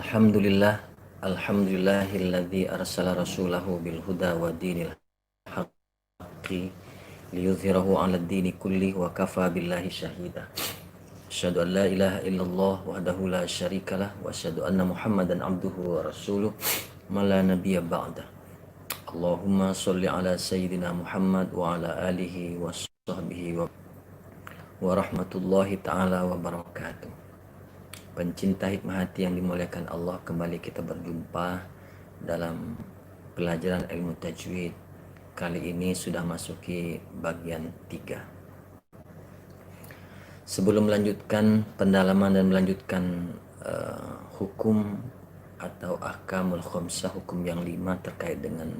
Alhamdulillah, alhamdulillahilladzi arsala rasulahu bil huda wa dinil haqqi liyudhhirahu 'alad dini kulli wa kafa billahi syahida. Asyhadu an la ilaha illallah wahdahu la syarikalah wa asyhadu anna Muhammadan abduhu wa rasuluh ma la nabiyya ba'da. Allahumma sholli ala sayyidina Muhammad wa ala alihi wa sahbihi wa rahmatullahi ta'ala wa barakatuh. Pencinta hikmah hati yang dimuliakan Allah, kembali kita berjumpa dalam pelajaran ilmu tajwid. Kali ini sudah masuki bagian 3. Sebelum melanjutkan pendalaman dan melanjutkan hukum atau ahkamul khamsah, hukum yang 5 terkait dengan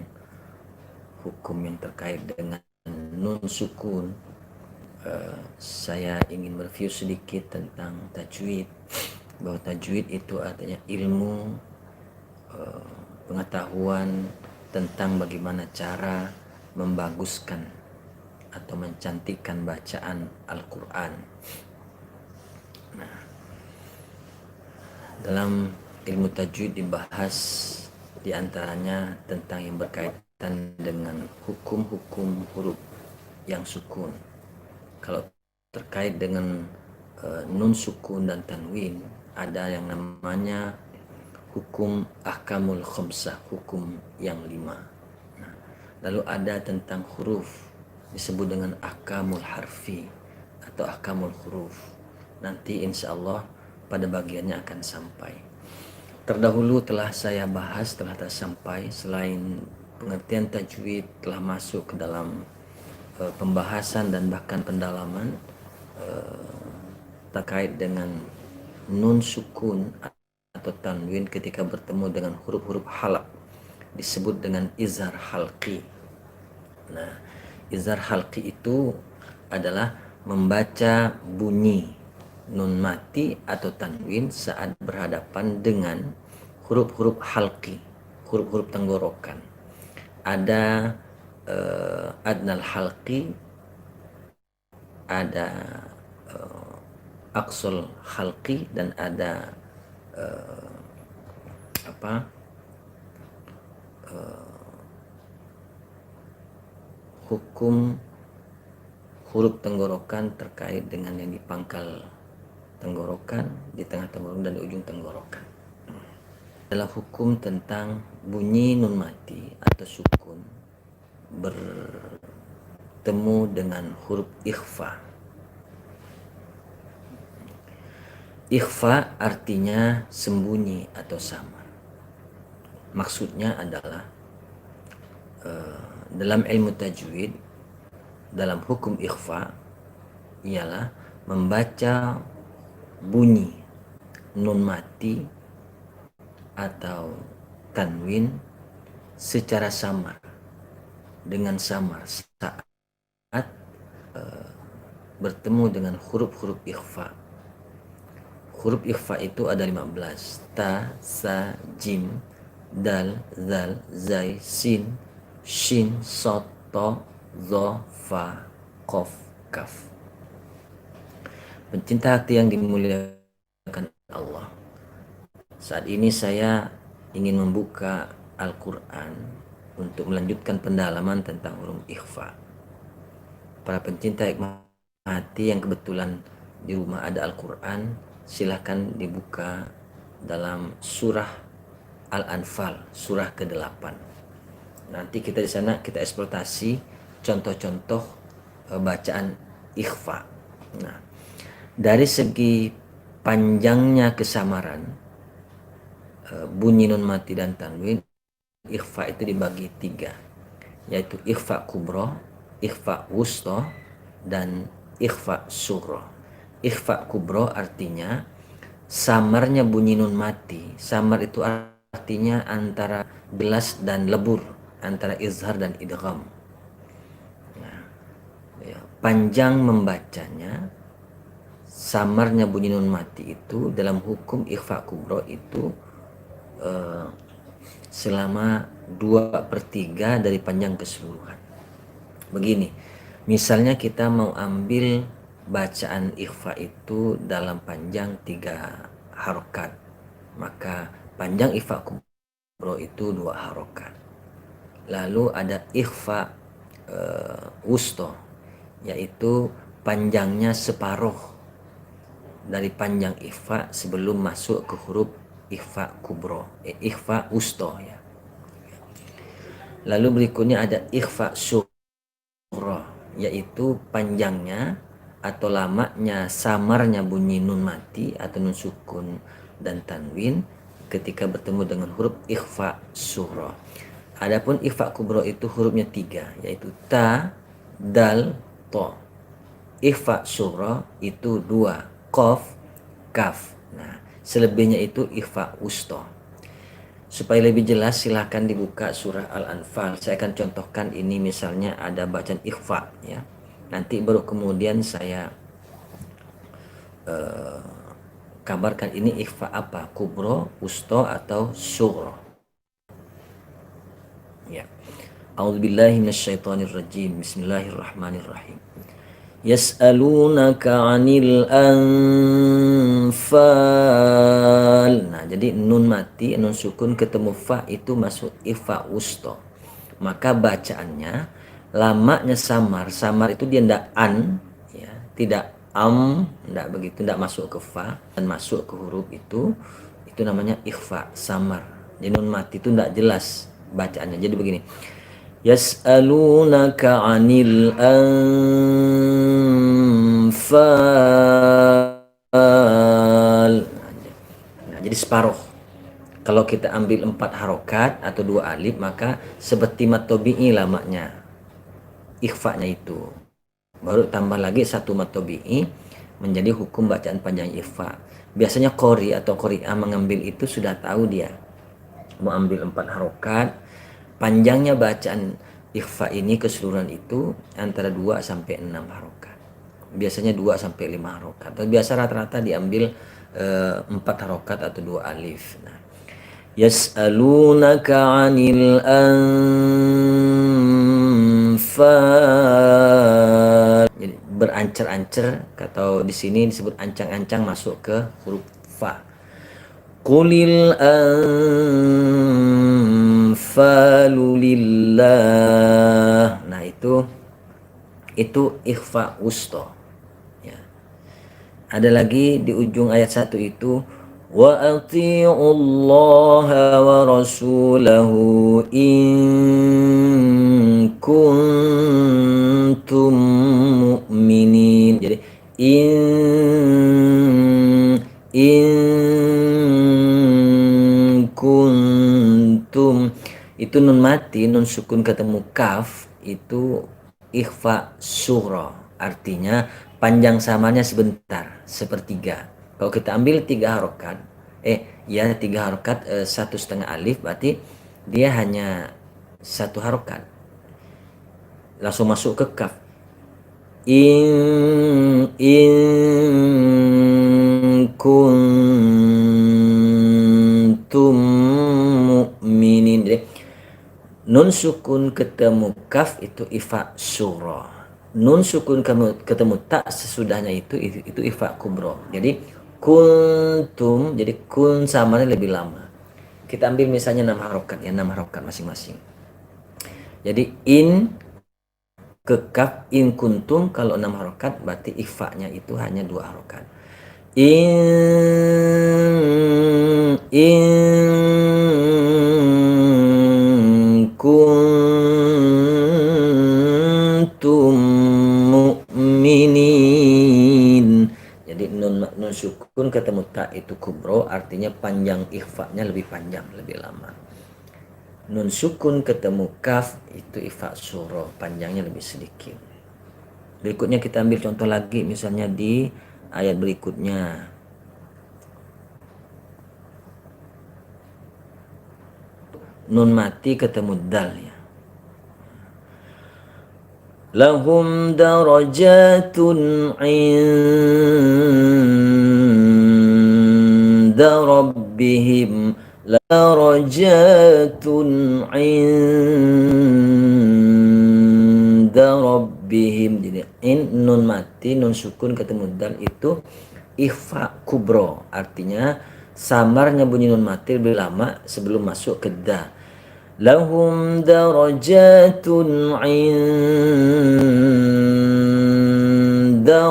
hukum yang terkait dengan nun sukun, saya ingin mereview sedikit tentang tajwid. Bahwa tajwid itu artinya ilmu, pengetahuan tentang bagaimana cara membaguskan atau mencantikkan bacaan Al-Quran. Nah, dalam ilmu tajwid dibahas diantaranya tentang yang berkaitan dengan hukum-hukum huruf yang sukun. Kalau terkait dengan nun sukun dan tanwin, ada yang namanya hukum ahkamul khamsah, hukum yang 5. Nah, lalu ada tentang huruf, disebut dengan ahkamul harfi atau ahkamul huruf. Nanti insya Allah pada bagiannya akan sampai. Terdahulu telah saya bahas, telah sampai, selain pengertian tajwid telah masuk ke dalam pembahasan dan bahkan pendalaman terkait dengan nun sukun atau tanwin ketika bertemu dengan huruf-huruf halaq, disebut dengan izhar halqi. Nah, izhar halqi itu adalah membaca bunyi nun mati atau tanwin saat berhadapan dengan huruf-huruf halqi, huruf-huruf tenggorokan. Ada adnal halqi, ada aqsul halqi, dan ada hukum huruf tenggorokan terkait dengan yang di pangkal tenggorokan, di tengah tenggorokan, dan di ujung tenggorokan. Adalah hukum tentang bunyi nun mati atau sukun bertemu dengan huruf ikhfa. Ikhfa artinya sembunyi atau samar. Maksudnya adalah dalam ilmu tajwid, dalam hukum ikhfa ialah membaca bunyi nun mati atau tanwin secara samar, dengan samar saat bertemu dengan huruf-huruf ikhfa. Huruf ikhfa itu ada 15. Ta, sa, jim, dal, zal, zai, sin, shin, sod, to, zo, fa, qaf, kaf. Pencinta hati yang dimuliakan Allah, saat ini saya ingin membuka Al-Quran untuk melanjutkan pendalaman tentang huruf ikhfa. Para pencinta hikmah hati yang kebetulan di rumah ada Al-Quran, silahkan dibuka dalam surah Al-Anfal, surah ke-8. Nanti kita di sana kita eksploitasi contoh-contoh bacaan ikhfa. Nah, dari segi panjangnya kesamaran bunyi nun mati dan tanwin, ikhfa itu dibagi 3, yaitu ikhfa kubro, ikhfa wusto, dan ikhfa sugro. Ikhfa kubro artinya samarnya bunyi nun mati. Samar itu artinya antara jelas dan lebur, antara izhar dan idgham. Nah, ya, panjang membacanya, samarnya bunyi nun mati itu dalam hukum ikhfa kubro itu selama 2/3 dari panjang keseluruhan. Begini, misalnya kita mau ambil bacaan ikhfa itu dalam panjang 3 harokat, maka Panjang ikhfa kubro itu 2 harokat. Lalu ada ikhfa wusto, yaitu panjangnya separuh dari panjang ikhfa sebelum masuk ke huruf ikhfa kubro, ikhfa wusto ya. Lalu berikutnya ada ikhfa sughra, yaitu panjangnya atau lamanya samarnya bunyi nun mati atau nun sukun dan tanwin ketika bertemu dengan huruf ikhfa sughra. Adapun ikhfa kubro itu hurufnya 3, yaitu ta, dal, to. Ikhfa sughra itu 2, qaf, kaf. Nah, selebihnya itu ikhfa wusta. Supaya lebih jelas silahkan dibuka surah Al-Anfal. Saya akan contohkan ini, misalnya ada bacaan ikhfa ya. Nanti baru kemudian saya kabarkan ini ikhfa apa, kubro, wusto atau sughra. Ya. A'udzubillahi minasyaitonirrajim. Bismillahirrahmanirrahim. Yas'alunaka 'anil anfal. Nah, jadi nun mati, nun sukun ketemu fa itu masuk ikhfa wusto. Maka bacaannya lamanya samar. Samar itu dia ndak an ya, tidak ndak begitu, ndak masuk ke fa dan masuk ke huruf itu namanya ikhfa samar. Jadi nun mati itu ndak jelas bacaannya. Jadi begini. Yas'alunaka 'anil anfal. Nah, jadi separuh. Kalau kita ambil 4 harokat atau 2 alif, maka seperti mat tabi'i lamanya ikhfa-nya itu. Baru tambah lagi 1 mat tabi'i menjadi hukum bacaan panjang ikhfa. Biasanya qori atau qori'ah mengambil itu sudah tahu dia. Mau ambil 4 harokat, panjangnya bacaan ikhfa ini keseluruhan itu antara 2 sampai 6 harokat. Biasanya 2 sampai 5 harokat. Atau biasa rata-rata diambil 4 harokat atau 2 alif. Nah, yas'alunaka 'anil anfal. Jadi berancer-ancer, atau di sini disebut ancang-ancang masuk ke huruf fa. Qulil anfalu lillah. Nah, itu ikhfa wusto ya. Ada lagi di ujung ayat 1 itu wa atiullaha wa rasulahu in kuntum mu'minin. Jadi in kuntum itu nun mati, nun sukun ketemu kaf itu ikhfa sughra, artinya panjang samanya sebentar, sepertiga. Kalau kita ambil 3 harokat, 3 harokat 1,5 alif, berarti dia hanya 1 harokat, langsung masuk ke kaf. In kuntum mu'minin. Jadi nun sukun ketemu kaf itu ikhfa sughra. Nun sukun ketemu tak sesudahnya itu ikhfa kubro. Jadi kuntum, jadi kun samanya lebih lama. Kita ambil misalnya 6 harokat ya, 6 harokat masing-masing. Jadi in ke kaf, in kuntum, kalau 6 harokat berarti ikhfa-nya itu hanya 2 harokat. In kuntum mu'minin. Jadi nun sukun ketemu ta itu kubro, artinya panjang ikhfa-nya lebih panjang, lebih lama. Nun sukun ketemu kaf itu ikhfa sughra, panjangnya lebih sedikit. Berikutnya kita ambil contoh lagi, misalnya di ayat berikutnya. Nun mati ketemu dal ya. Lahum darajatun 'inda rabbihim, darajatun 'inda rabbihim. Jadi in nun mati, nun sukun ketemu dal itu ikhfa kubro, artinya samarnya bunyi nun mati lebih lama sebelum masuk ke da. Lahum darajatun inda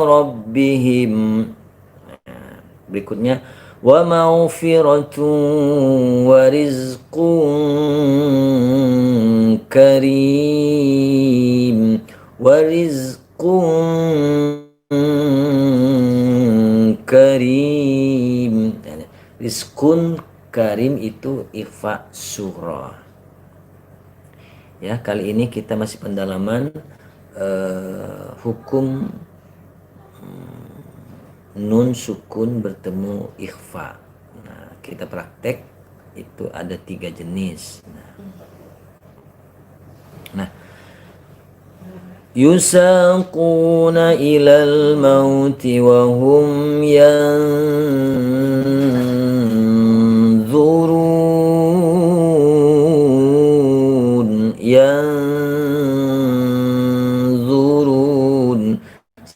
rabbihim. Berikutnya wa maghfiratun wa rizqun karim wa rizqun karim. Rizqun karim itu ikhfa surah. Ya, kali ini kita masih pendalaman hukum nun sukun bertemu ikhfa. Nah, kita praktek itu ada 3 jenis. Nah, yusaquna ilal mauti wa hum yanzurun.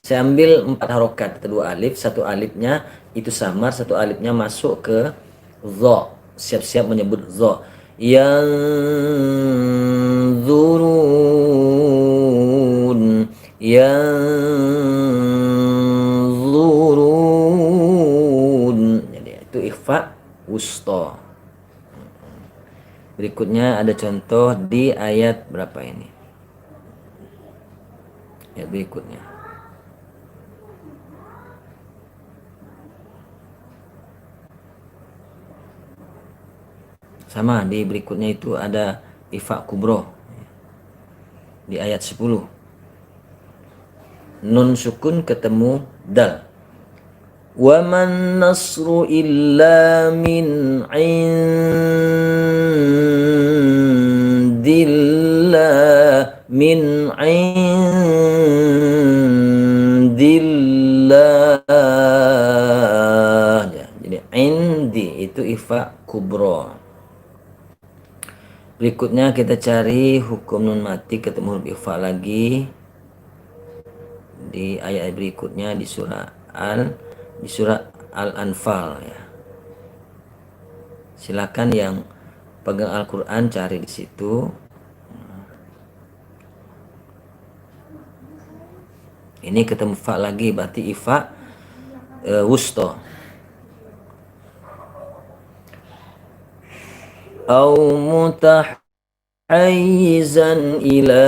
Saya ambil 4 harokat, 2 alif, 1 alifnya itu samar, 1 alifnya masuk ke dha. Siap-siap menyebut dha. Yanzurun, yanzurun. Jadi itu ikhfa wusta. Berikutnya ada contoh di ayat berapa ini? Ayat berikutnya. Sama di berikutnya itu ada ikhfa kubro di ayat 10. Nun sukun ketemu dal. Wa man nasru illa min indillah min indillah. Jadi indi itu ikhfa kubro. Berikutnya kita cari hukum nun mati ketemu huruf ikhfa lagi di ayat berikutnya di surah Al-Anfal ya. Silakan yang pegang Al-Qur'an cari di situ. Ini ketemu fa lagi berarti ikhfa wusta. Au mutahayyizan ila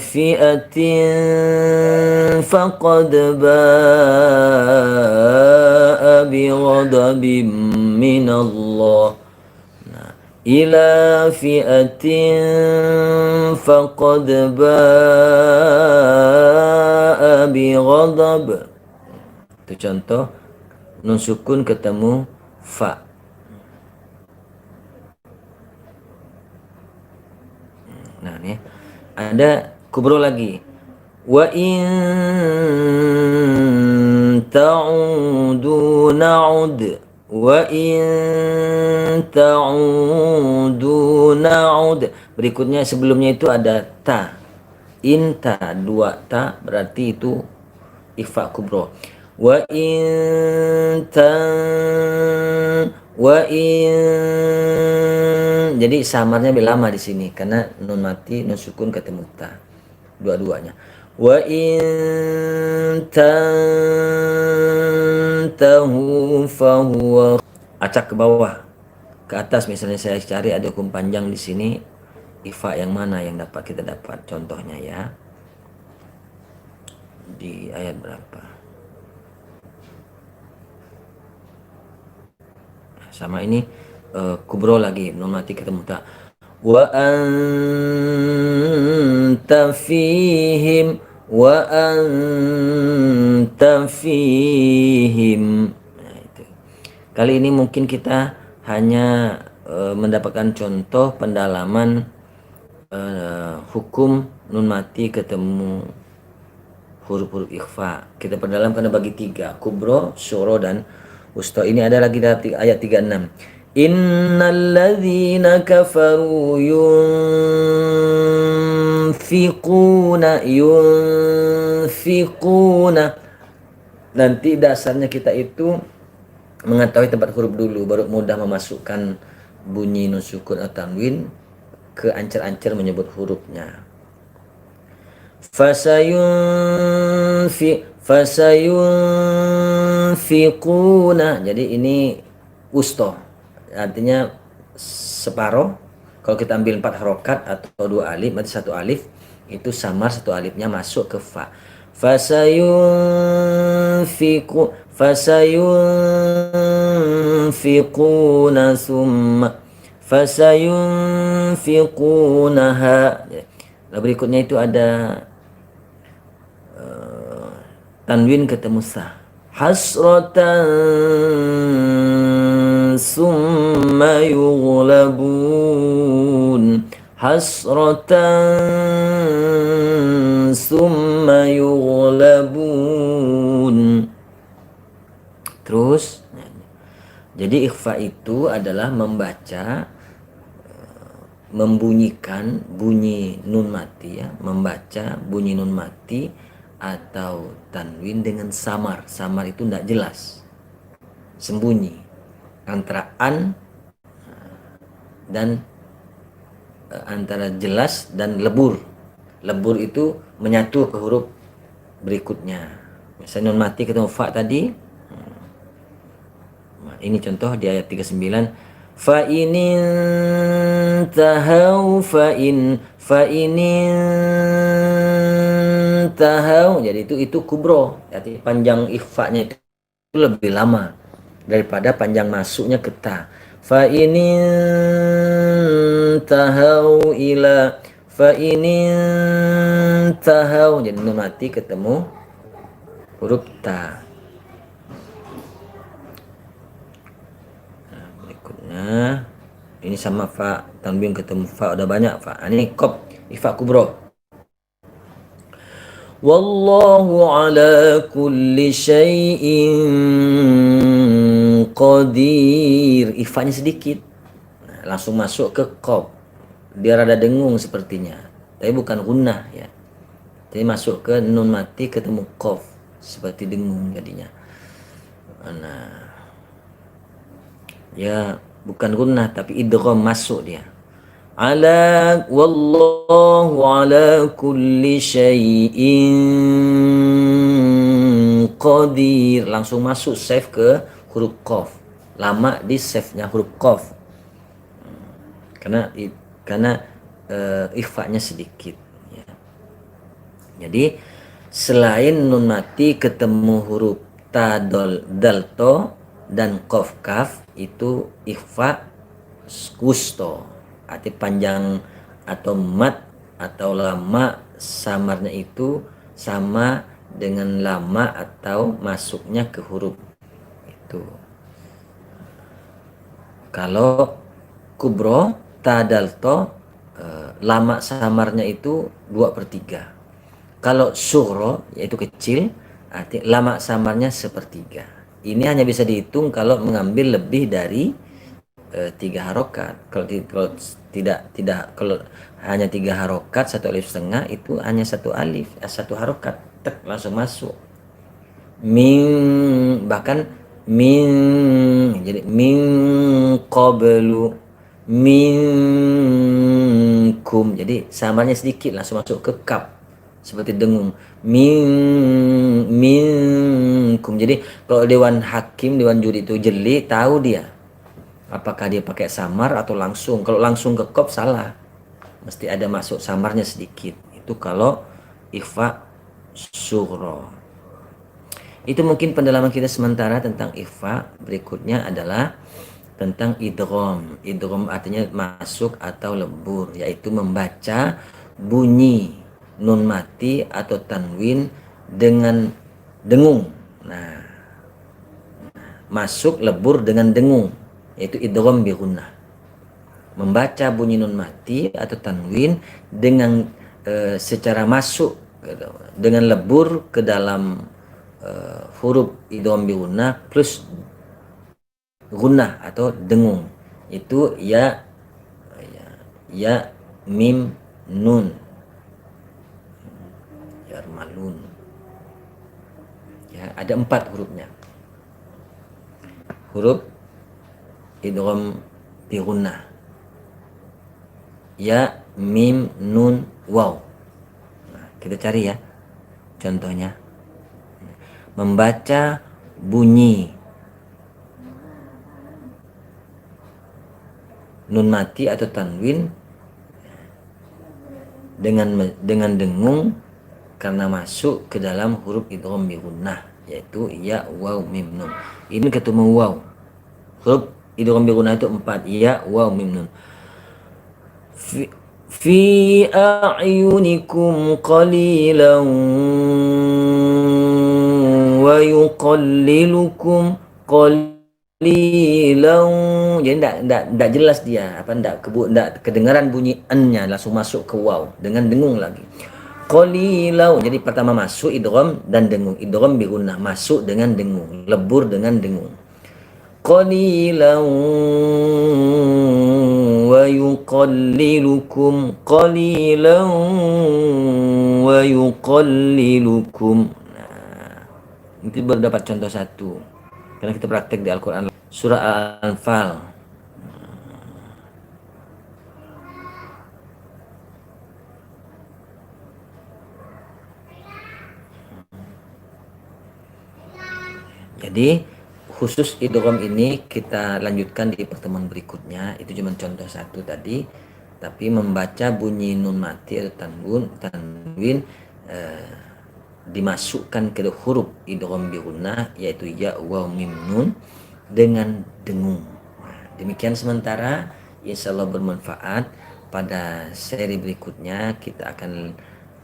fi'atin faqad ba'a bi ghadabin min Allah. Nah, ila fi'atin faqad ba'a bi ghadab. Itu contoh nun sukun ketemu fa. Nah, nih ada kubro lagi. Wa in ta'udu na'ud. Wa in ta'udu na'ud. Berikutnya sebelumnya itu ada ta. Inta 2 ta berarti itu ikhfa kubro. Wa in jadi samarnya lebih lama di sini karena nun mati nun sukun ketemu ta dua-duanya. Wa in tantahu fahuwa. Acak ke bawah ke atas, misalnya saya cari ada hukum panjang di sini, ikhfa yang mana yang dapat kita dapat contohnya ya di ayat berapa. Sama ini kubro lagi nun mati ketemu ta. Wa anta fihim Nah, itu. Kali ini mungkin kita hanya mendapatkan contoh pendalaman hukum nun mati ketemu huruf-huruf ikhfa. Kita perdalam karena bagi 3, kubro, syuro dan wusta. Ini ada lagi dari ayat 36. Innalladzina kafaru yunfiquna. Nanti dasarnya kita itu mengetahui tempat huruf dulu, baru mudah memasukkan bunyi nun sukun atau tanwin ke ancer-ancer menyebut hurufnya. Fasayunfiquna. Jadi ini usto, artinya separuh. Kalau kita ambil 4 harokat atau 2 alif, berarti 1 alif itu samar, 1 alifnya masuk ke fa. Fasayunfiquna summa fasayunfiqunaha. Lalu berikutnya itu ada tanwin ketemu sa. Hasratan summa yughlabun. Hasratan summa yughlabun. Terus, jadi ikhfa itu adalah membaca, membunyikan bunyi nun mati ya, membaca bunyi nun mati atau tanwin dengan samar. Samar itu tidak jelas, sembunyi antara an dan antara jelas dan lebur. Lebur itu menyatu ke huruf berikutnya. Misalnya nun mati ketemu fa tadi. Nah, ini contoh di ayat 39. Fa inin tahau fa inin tahau. Jadi itu kubro. Jadi panjang ikhfa-nya itu lebih lama daripada panjang masuknya ke ta. Fa inin tahau ila fa inin tahau. Jadi nun mati ketemu huruf ta. Berikutnya ini sama fa, tanwin ketemu fa, udah banyak fa. Ini qaf, ifa kubro. Wallahu ala kulli syai'in qadir. Ifanya sedikit. Nah, langsung masuk ke qaf. Dia rada dengung sepertinya, tapi bukan gunnah ya. Jadi masuk ke nun mati ketemu qaf, seperti dengung jadinya. Nah, ya bukan gunnah tapi idgham, masuk dia. Ala wallahu ala kulli syai'in qadir. Langsung masuk save ke huruf qaf. Lama di save-nya huruf qaf. Karena ikhfa-nya sedikit ya. Jadi selain nun mati ketemu huruf ta, dal, to dan qaf, kaf itu ikhfa wusto, arti panjang atau mat atau lama samarnya itu sama dengan lama atau masuknya ke huruf itu. Kalau kubro tadalto lama samarnya itu 2/3. Kalau sugro yaitu kecil, arti lama samarnya 1/3. Ini hanya bisa dihitung kalau mengambil lebih dari 3 harokat. Kalau kalau hanya 3 harokat 1 alif setengah, itu hanya 1 alif 1 harokat, tek langsung masuk. Bahkan jadi min qablu minkum, jadi samarnya sedikit langsung masuk ke kap seperti dengung. Minkum. Jadi kalau dewan hakim, dewan juri itu jeli, tahu dia apakah dia pakai samar atau langsung. Kalau langsung ke kop salah, mesti ada masuk samarnya sedikit. Itu kalau ikhfa sughra. Itu mungkin pendalaman kita sementara tentang ikhfa. Berikutnya adalah tentang idgham. Idgham artinya masuk atau lebur, yaitu membaca bunyi nun mati atau tanwin dengan dengung. Nah, masuk lebur dengan dengung, yaitu idgham bi gunnah. Membaca bunyi nun mati atau tanwin dengan secara masuk dengan lebur ke dalam huruf idgham bi gunnah plus gunnah atau dengung, itu ya mim nun yarmalun ya, ada 4 hurufnya. huruf idgham bi gunnah. Ya, mim, nun, waw. Nah, kita cari ya contohnya. Membaca bunyi nun mati atau tanwin dengan dengung karena masuk ke dalam huruf idgham bi gunnah, yaitu ya, waw, mim, nun. Ini ketemu waw. Huruf idgham bi gunnah itu 4, ya, waw, mim, nun. Fi a'yunikum qalilan wa yuqallilukum qalilan. Jadi enggak jelas dia, enggak kedengaran bunyi n-nya, langsung masuk ke waw dengan dengung lagi. Qalilau, jadi pertama masuk idgham dan dengung. Idgham bi gunnah, masuk dengan dengung, lebur dengan dengung. Qalilau wa yuqallilukum, qalilau wa yuqallilukum. Nah, itu baru dapat contoh satu. Karena kita praktek di Al-Quran. Surah Al-Anfal. Jadi khusus idgham ini kita lanjutkan di pertemuan berikutnya. Itu cuma contoh satu tadi. Tapi membaca bunyi nun mati atau tanwin dimasukkan ke huruf idgham bi gunnah, yaitu ya, waw, mim, nun dengan dengung. Demikian sementara, insyaallah bermanfaat. Pada seri berikutnya kita akan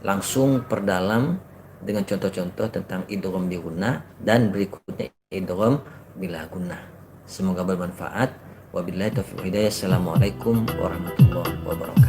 langsung perdalam dengan contoh-contoh tentang idgham bi gunnah dan berikutnya idgham bila gunnah. Semoga bermanfaat. Wabillahi taufiq hidayah. Assalamualaikum warahmatullahi wabarakatuh.